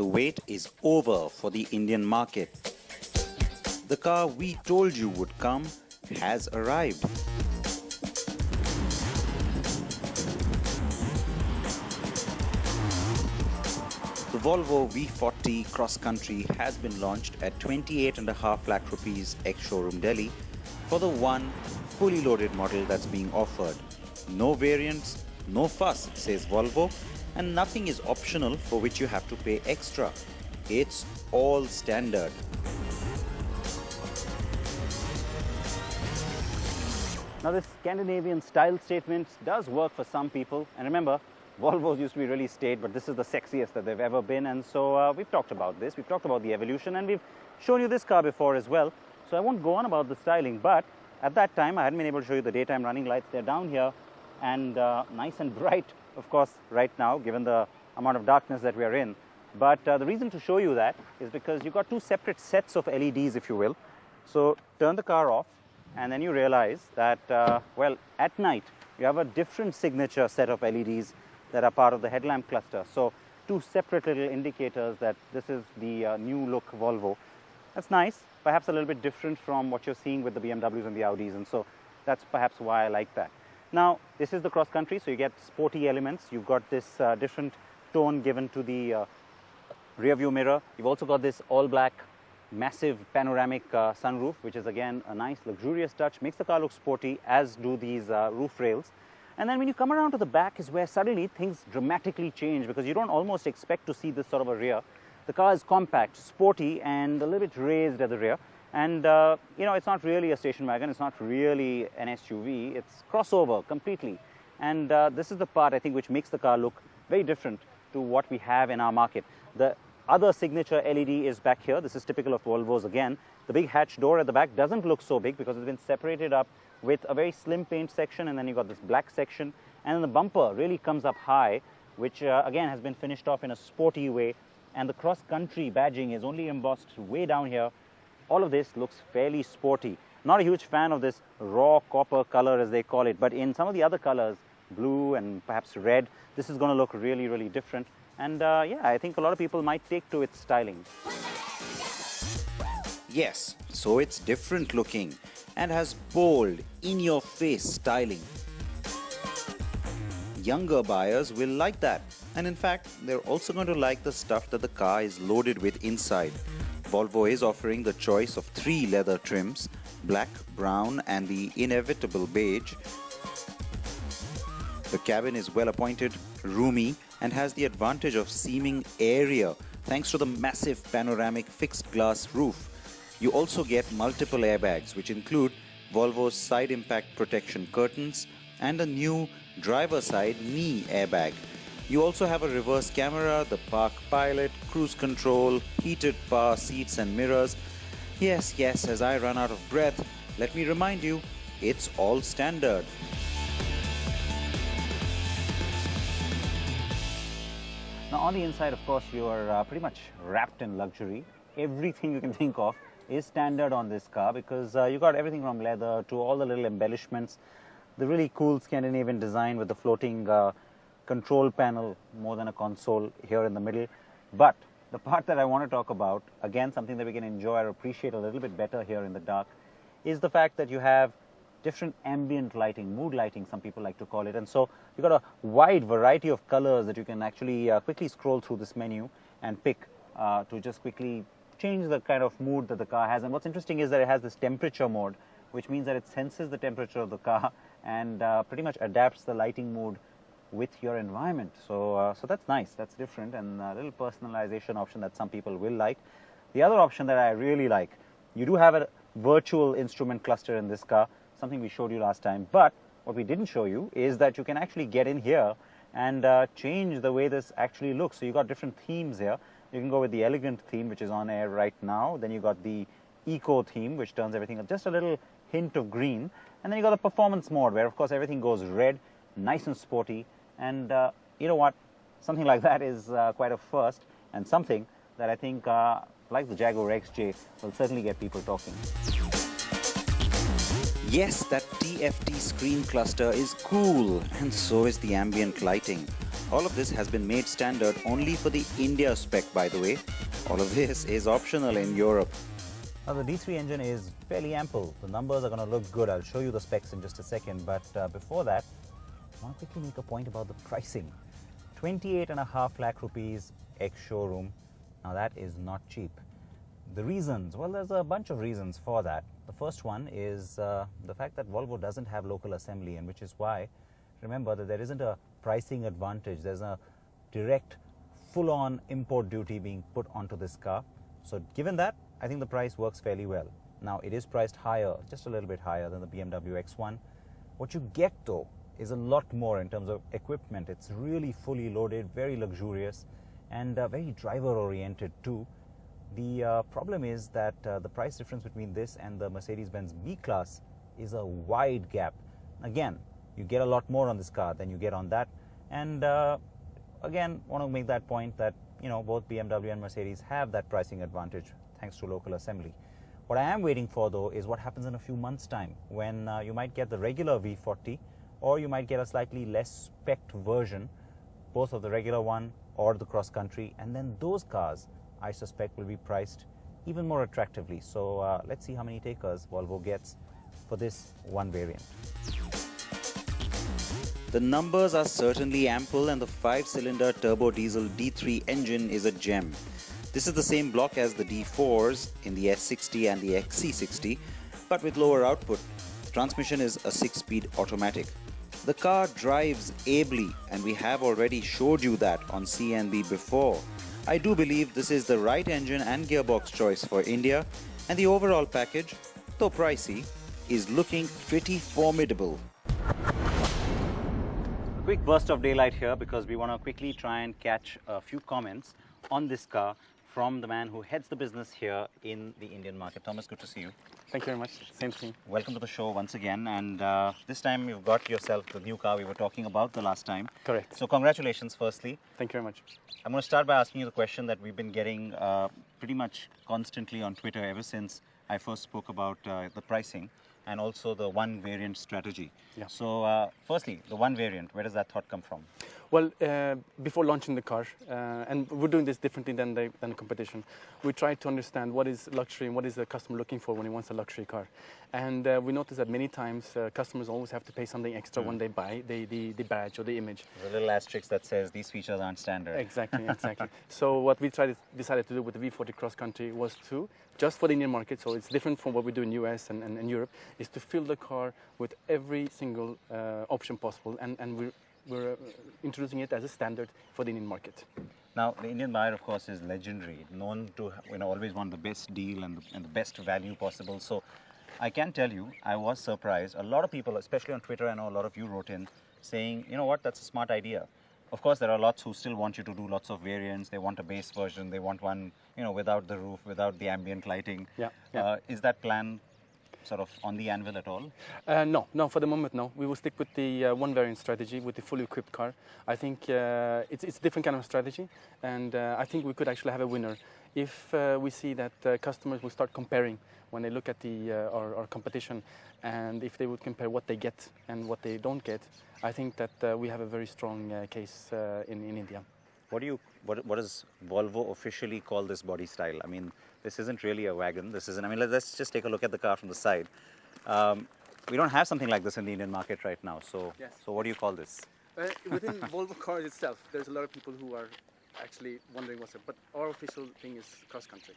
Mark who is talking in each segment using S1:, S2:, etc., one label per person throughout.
S1: the wait is over for the Indian market. The car we told you would come has arrived. The Volvo V40 Cross Country has been launched at 28.5 lakh rupees ex-showroom Delhi for the one fully loaded model that's being offered. No variants, no fuss, says Volvo, and nothing is optional for which you have to pay extra. It's all standard.
S2: Now this Scandinavian style statement does work for some people, and remember, Volvos used to be really staid, but this is the sexiest that they've ever been, and so we've talked about this, we've talked about the evolution, and we've shown you this car before as well, so I won't go on about the styling, but at that time I hadn't been able to show you the daytime running lights. They're down here and nice and bright, of course, right now, given the amount of darkness that we are in. But the reason to show you that is because you've got two separate sets of LEDs, if you will. So turn the car off, and then you realize that, well, at night, you have a different signature set of LEDs that are part of the headlamp cluster. So two separate little indicators that this is the new look Volvo. That's nice, perhaps a little bit different from what you're seeing with the BMWs and the Audis, and so that's perhaps why I like that. Now, this is the cross country, so you get sporty elements. You've got this different tone given to the rear view mirror. You've also got this all black massive panoramic sunroof, which is again a nice luxurious touch, makes the car look sporty, as do these roof rails. And then when you come around to the back is where suddenly things dramatically change, because you don't almost expect to see this sort of a rear. The car is compact, sporty, and a little bit raised at the rear. And you know, it's not really a station wagon, it's not really an SUV, it's crossover completely. And this is the part, I think, which makes the car look very different to what we have in our market. The other signature LED is back here. This is typical of Volvos again. The big hatch door at the back doesn't look so big because it's been separated up with a very slim paint section, and then you've got this black section, and then the bumper really comes up high, which again has been finished off in a sporty way, and the cross-country badging is only embossed way down here. All of this looks fairly sporty. Not a huge fan of this raw copper color, as they call it, but in some of the other colors, blue and perhaps red, this is going to look really, really different. And yeah, I think a lot of people might take to its styling.
S1: Yes, so it's different looking and has bold, in-your-face styling. Younger buyers will like that, and in fact, they're also going to like the stuff that the car is loaded with inside. Volvo is offering the choice of 3 leather trims: black, brown, and the inevitable beige. The cabin is well appointed, roomy, and has the advantage of seeming airier thanks to the massive panoramic fixed glass roof. You also get multiple airbags, which include Volvo's side impact protection curtains and a new driver side knee airbag. You also have a reverse camera, the park pilot, cruise control, heated power seats and mirrors. Yes, as I run out of breath, let me remind you, it's all standard.
S2: Now on the inside, of course, you are pretty much wrapped in luxury. Everything you can think of is standard on this car, because you got everything from leather to all the little embellishments, the really cool Scandinavian design with the floating control panel, more than a console, here in the middle. But the part that I want to talk about, again something that we can enjoy or appreciate a little bit better here in the dark, is the fact that you have different ambient lighting, mood lighting some people like to call it. And so you've got a wide variety of colors that you can actually quickly scroll through this menu and pick to just quickly change the kind of mood that the car has. And what's interesting is that it has this temperature mode, which means that it senses the temperature of the car and pretty much adapts the lighting mood with your environment. So that's nice, that's different, and a little personalization option that some people will like. The other option that I really like, you do have a virtual instrument cluster in this car, something we showed you last time, but what we didn't show you is that you can actually get in here and change the way this actually looks. So you've got different themes here. You can go with the elegant theme, which is on air right now. Then you've got the eco theme, which turns everything just a little hint of green. And then you've got the performance mode, where of course everything goes red, nice and sporty. And you know what? Something like that is quite a first, and something that I think, like the Jaguar XJ, will certainly get people talking.
S1: Yes, that TFT screen cluster is cool, and so is the ambient lighting. All of this has been made standard only for the India spec, by the way. All of this is optional in Europe.
S2: Now the D3 engine is fairly ample. The numbers are going to look good. I'll show you the specs in just a second. But before that, I want to quickly make a point about the pricing. 28.5 lakh rupees ex-showroom. Now that is not cheap. The reasons, well, there's a bunch of reasons for that. The first one is the fact that Volvo doesn't have local assembly, and which is why, remember that there isn't a pricing advantage. There's a direct full-on import duty being put onto this car. So given that, I think the price works fairly well. Now it is priced higher, just a little bit higher than the BMW X1. What you get though is a lot more in terms of equipment. It's really fully loaded, very luxurious, and very driver-oriented too. The problem is that the price difference between this and the Mercedes-Benz B-Class is a wide gap. Again, you get a lot more on this car than you get on that. And again, want to make that point that, you know, both BMW and Mercedes have that pricing advantage thanks to local assembly. What I am waiting for though is what happens in a few months' time when you might get the regular V40 or you might get a slightly less spec'd version, both of the regular one or the cross country, and then those cars I suspect will be priced even more attractively. So let's see how many takers Volvo gets for this one variant.
S1: The numbers are certainly ample, and the 5-cylinder turbo diesel D3 engine is a gem. This is the same block as the D4s in the S60 and the XC60, but with lower output. The transmission is a 6-speed automatic. The car drives ably, and we have already showed you that on CNB before. I do believe this is the right engine and gearbox choice for India, and the overall package, though pricey, is looking pretty formidable.
S2: A quick burst of daylight here because we want to quickly try and catch a few comments on this car from the man who heads the business here in the Indian market. Thomas, good to see you.
S3: Thank you very much. Same thing.
S2: Welcome to the show once again, and this time you've got yourself the new car we were talking about the last time.
S3: Correct.
S2: So congratulations firstly.
S3: Thank you very much.
S2: I'm going to start by asking you the question that we've been getting pretty much constantly on Twitter ever since I first spoke about the pricing and also the one variant strategy.
S3: Yeah.
S2: So firstly, the one variant, where does that thought come from?
S3: Well, before launching the car, and we're doing this differently than the competition, we try to understand what is luxury and what is the customer looking for when he wants a luxury car. And we notice that many times customers always have to pay something extra when they buy the badge or the image.
S2: The little asterisk that says these features aren't standard.
S3: Exactly, exactly. So what we decided to do with the V40 Cross Country was to, just for the Indian market, so it's different from what we do in US and Europe, is to fill the car with every single option possible, and we're introducing it as a standard for the Indian market.
S2: Now, the Indian buyer, of course, is legendary, known to always want the best deal and the best value possible. So I can tell you, I was surprised. A lot of people, especially on Twitter, I know a lot of you wrote in saying, you know what, that's a smart idea. Of course, there are lots who still want you to do lots of variants. They want a base version. They want one, without the roof, without the ambient lighting.
S3: Yeah.
S2: Is that plan sort of on the anvil at all?
S3: No, for the moment, no. We will stick with the one variant strategy, with the fully equipped car. I think it's a different kind of strategy, and I think we could actually have a winner if we see that customers will start comparing when they look at our competition, and if they would compare what they get and what they don't get. I think that we have a very strong case in India.
S2: What does Volvo officially call this body style? I mean, this isn't really a wagon. This isn't. I mean, let's just take a look at the car from the side. We don't have something like this in the Indian market right now. So,
S3: Yes.
S2: So what do you call this?
S3: Within Volvo cars itself, there's a lot of people who are actually wondering what's it. But our official thing is cross country.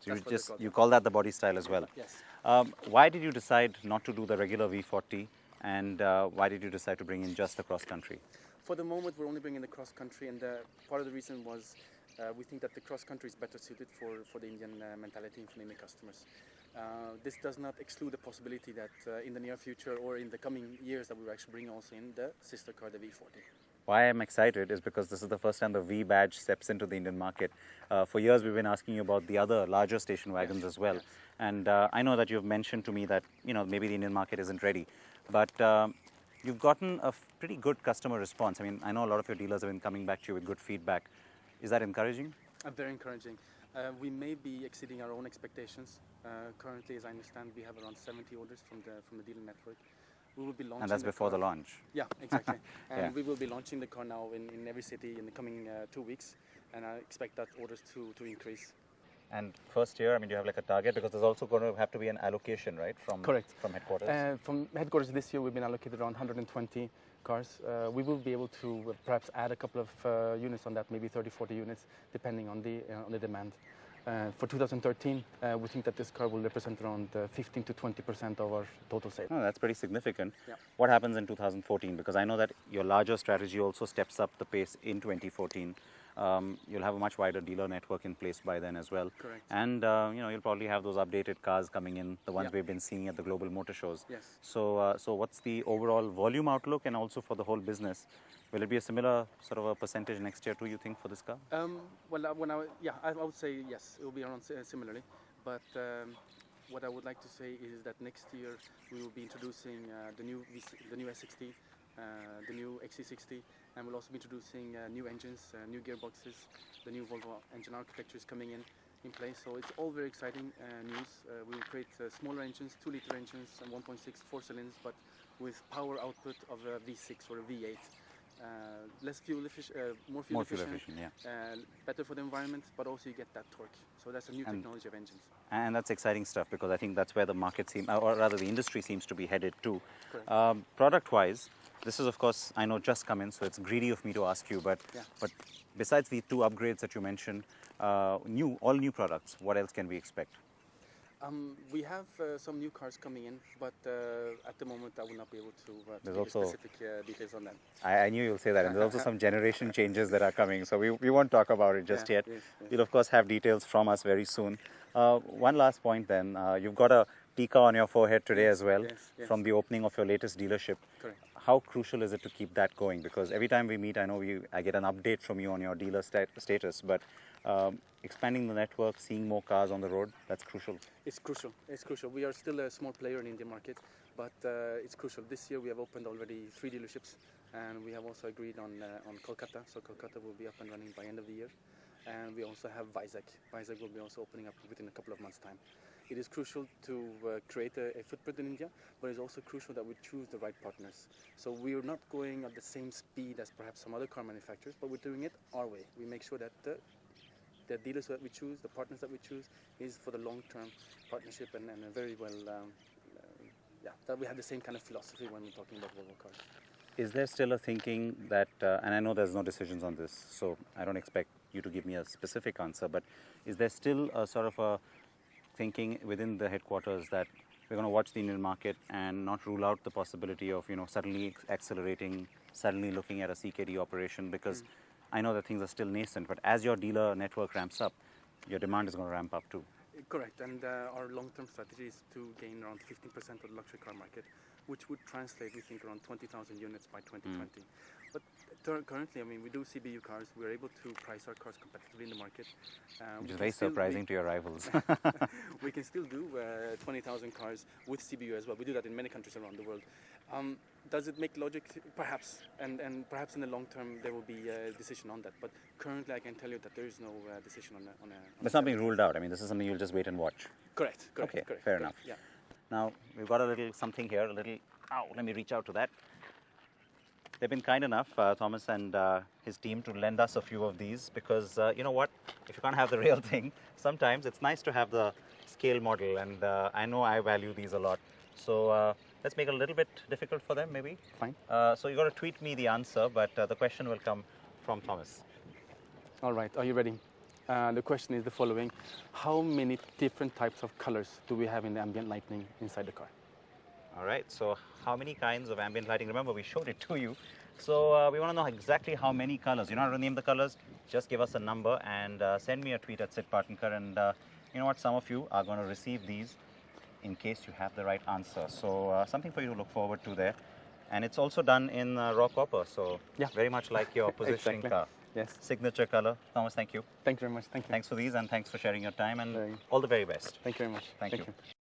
S2: So you call that the body style as well?
S3: Yes.
S2: Why did you decide not to do the regular V40, and why did you decide to bring in just the cross country?
S3: For the moment, we're only bringing the cross country, and part of the reason was we think that the cross country is better suited for the Indian mentality and for the Indian customers. This does not exclude the possibility that in the near future or in the coming years that we will actually bring also in the sister car, the V40.
S2: Why I'm excited is because this is the first time the V badge steps into the Indian market. For years, we've been asking you about the other larger station wagons as well. Yes. And I know that you've mentioned to me that, maybe the Indian market isn't ready. But you've gotten a pretty good customer response. I mean, I know a lot of your dealers have been coming back to you with good feedback. Is that encouraging?
S3: Very encouraging. We may be exceeding our own expectations. Currently, as I understand, we have around 70 orders from the dealer network. We will be launching.
S1: And that's before the launch.
S3: Yeah, exactly. And
S1: Yeah.
S3: we will be launching the car now in every city in the coming 2 weeks, and I expect that orders to increase.
S1: And first year, I mean, do you have like a target? Because there's also going to have to be an allocation, right?
S3: Correct.
S1: From headquarters.
S3: From headquarters this year, we've been allocated around 120 cars. We will be able to perhaps add a couple of units on that, maybe 30, 40 units, depending on the demand. For 2013, we think that this car will represent around 15 to 20% of our total sales.
S1: Oh, that's pretty significant.
S3: Yeah.
S1: What happens in 2014? Because I know that your larger strategy also steps up the pace in 2014. You'll have a much wider dealer network in place by then as well.
S3: Correct.
S1: And you'll probably have those updated cars coming in, the ones
S3: Yeah.
S1: we've been seeing at the global motor shows.
S3: Yes.
S1: So what's the overall volume outlook, and also for the whole business? Will it be a similar sort of a percentage next year too, you think, for this car?
S3: Well, I would say yes, it will be around similarly. But what I would like to say is that next year we will be introducing the new S60, the new XC60, and we'll also be introducing new engines, new gearboxes. The new Volvo engine architecture is coming in place. So it's all very exciting news. We will create smaller engines, 2-liter engines and 1.6 4-cylinders, but with power output of a V6 or a V8. Less fuel efficient, more fuel efficient,
S1: yeah.
S3: Better for the environment, but also you get that torque. So that's a new technology of engines.
S1: And that's exciting stuff, because I think that's where the market seems, or rather the industry seems to be headed to. Product-wise, this is of course, I know, just come in, so it's greedy of me to ask you, but besides the 2 upgrades that you mentioned, all new products, what else can we expect?
S3: We have some new cars coming in, but at the moment I will not be able to give
S1: also
S3: specific details on that.
S1: I knew you'll say that, and there's also some generation changes that are coming, so we won't talk about it just yet.
S3: Yes.
S1: You'll of course have details from us very soon. One last point then, you've got a Tika on your forehead today as well,
S3: yes.
S1: from the opening of your latest dealership.
S3: Correct.
S1: How crucial is it to keep that going? Because every time we meet, I know I get an update from you on your dealer status, but expanding the network, seeing more cars on the road, that's crucial.
S3: It's crucial. It's crucial. We are still a small player in the Indian market, but it's crucial. This year we have opened already 3 dealerships, and we have also agreed on Kolkata. So Kolkata will be up and running by end of the year. And we also have Vizag. Vizag will be also opening up within a couple of months' time. It is crucial to create a footprint in India, but it's also crucial that we choose the right partners. So we are not going at the same speed as perhaps some other car manufacturers, but we're doing it our way. We make sure that the dealers that we choose, the partners that we choose, is for the long-term partnership, and a very well, that we have the same kind of philosophy when we're talking about Volvo cars.
S1: Is there still a thinking that, and I know there's no decisions on this, so I don't expect you to give me a specific answer, but is there still a sort of a thinking within the headquarters that we're going to watch the Indian market and not rule out the possibility of, suddenly accelerating, suddenly looking at a CKD operation? Because I know that things are still nascent, but as your dealer network ramps up, your demand is going to ramp up too.
S3: Correct, and our long-term strategy is to gain around 15% of the luxury car market, which would translate, we think, around 20,000 units by 2020. But currently, I mean, we do CBU cars. We're able to price our cars competitively in the market.
S1: Which is very surprising to your rivals.
S3: We can still do 20,000 cars with CBU as well. We do that in many countries around the world. Does it make logic? Perhaps, and perhaps in the long term there will be a decision on that. But currently, I can tell you that there is no decision on a.
S1: But it's not being ruled out. I mean, this is something you'll just wait and watch.
S3: Correct.
S1: Okay,
S3: correct,
S1: fair enough.
S3: Yeah.
S1: Now we've got a little something here. Let me reach out to that. They've been kind enough, Thomas and his team, to lend us a few of these, because you know what? If you can't have the real thing, sometimes it's nice to have the scale model, and I know I value these a lot. So let's make it a little bit difficult for them, maybe.
S3: Fine.
S1: So you got to tweet me the answer, but the question will come from Thomas.
S3: All right. Are you ready? The question is the following: how many different types of colors do we have in the ambient lighting inside the car?
S1: All right, so how many kinds of ambient lighting? Remember, we showed it to you. So we want to know exactly how many colors. You know how to name the colors? Just give us a number and send me a tweet at Sid Partnkar. And you know what? Some of you are going to receive these in case you have the right answer. So something for you to look forward to there. And it's also done in raw copper. So very much like your positioning car.
S3: Yes.
S1: Signature color. Thomas, thank you.
S3: Thank you very much. Thank you.
S1: Thanks for these, and thanks for sharing your time, and all the very best.
S3: Thank you very much.
S1: Thank you.